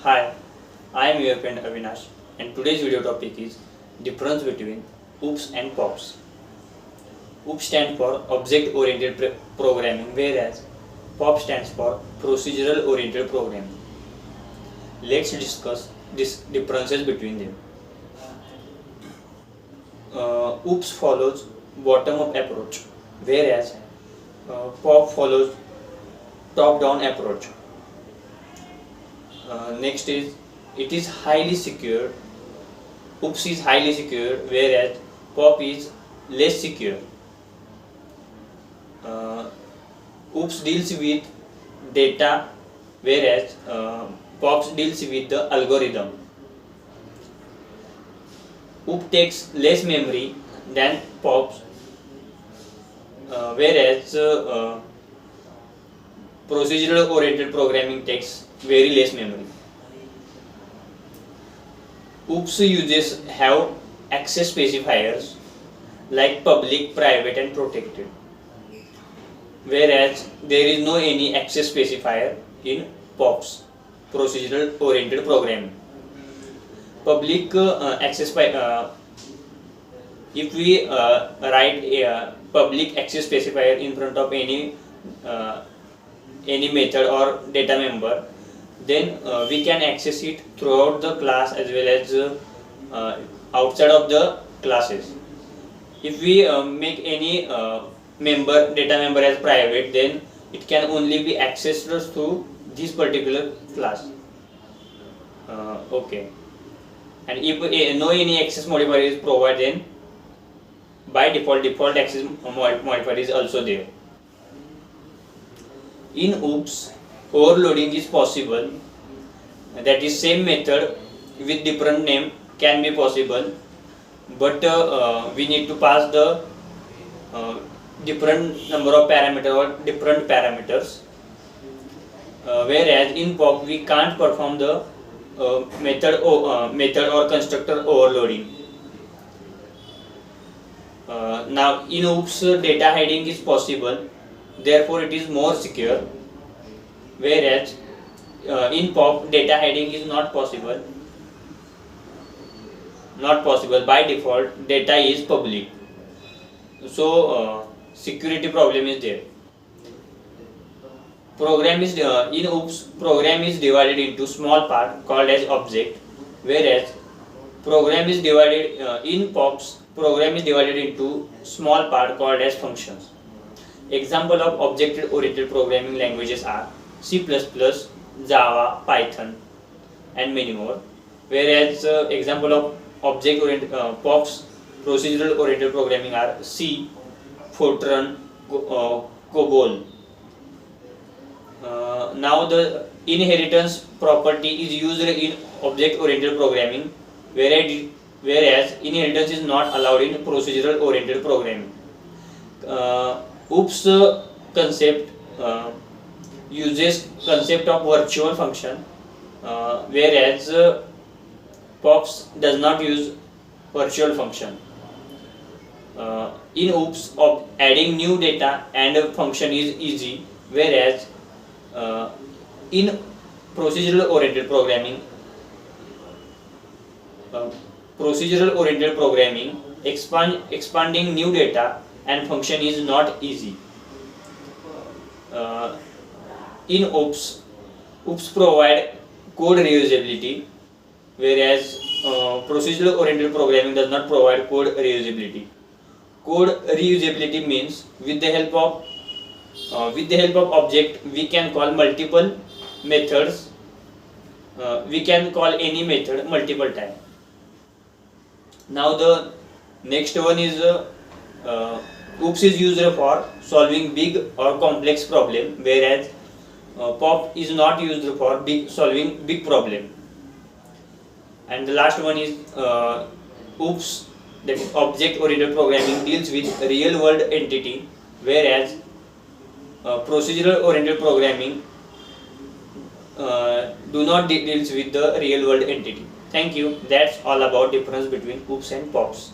Hi, I am your friend Avinash, and today's video topic is difference between OOPS and POPs. OOPS stands for Object Oriented Programming, whereas POP stands for Procedural Oriented Programming. Let's discuss these differences between them. OOPS follows bottom-up approach, whereas POP follows top-down approach. Next is it is highly secure. OOPS is highly secure, whereas POP is less secure. OOPS deals with data, whereas POPs deals with the algorithm. OOP takes less memory than POPs, whereas procedural oriented programming takes very less memory. OOPS uses have access specifiers like public, private and protected, whereas there is no any access specifier in POPs, procedural oriented programming. Public access if we write a public access specifier in front of any method or data member, then we can access it throughout the class as well as outside of the classes. If we make any data member as private, then it can only be accessed through this particular class. Okay. And if no any access modifier is provided, then by default access modifier is also there. In OOPS, overloading is possible. That is, same method with different name can be possible, but we need to pass the different number of parameters or different parameters. Whereas in POP we can't perform the method or constructor overloading. Now in OOPS data hiding is possible, therefore it is more secure, whereas in POP data hiding is not possible. By default data is public, so security problem is there. Program is in OOPS program is divided into small part called as object, whereas program is divided in POPs program is divided into small part called as functions. Example of object oriented programming languages are C++, Java, Python and many more, whereas example of object oriented POPs procedural oriented programming are C, Fortran, COBOL. Now the inheritance property is used in object oriented programming, whereas inheritance is not allowed in procedural oriented programming. OOPS concept uses concept of virtual function, whereas POPs does not use virtual function. In OOPS adding new data and a function is easy, whereas in procedural oriented programming expanding new data and function is not easy. In OOPS provide code reusability, whereas procedural oriented programming does not provide code reusability. Code reusability means with the help of object we can call multiple methods. We can call any method multiple times. Now the next one is OOPS is used for solving big or complex problem, whereas POP is not used for solving big problem. And the last one is OOPS, that is object oriented programming, deals with real world entity, whereas procedural oriented programming do not deals with the real world entity. Thank you. That's all about difference between OOPS and POPs.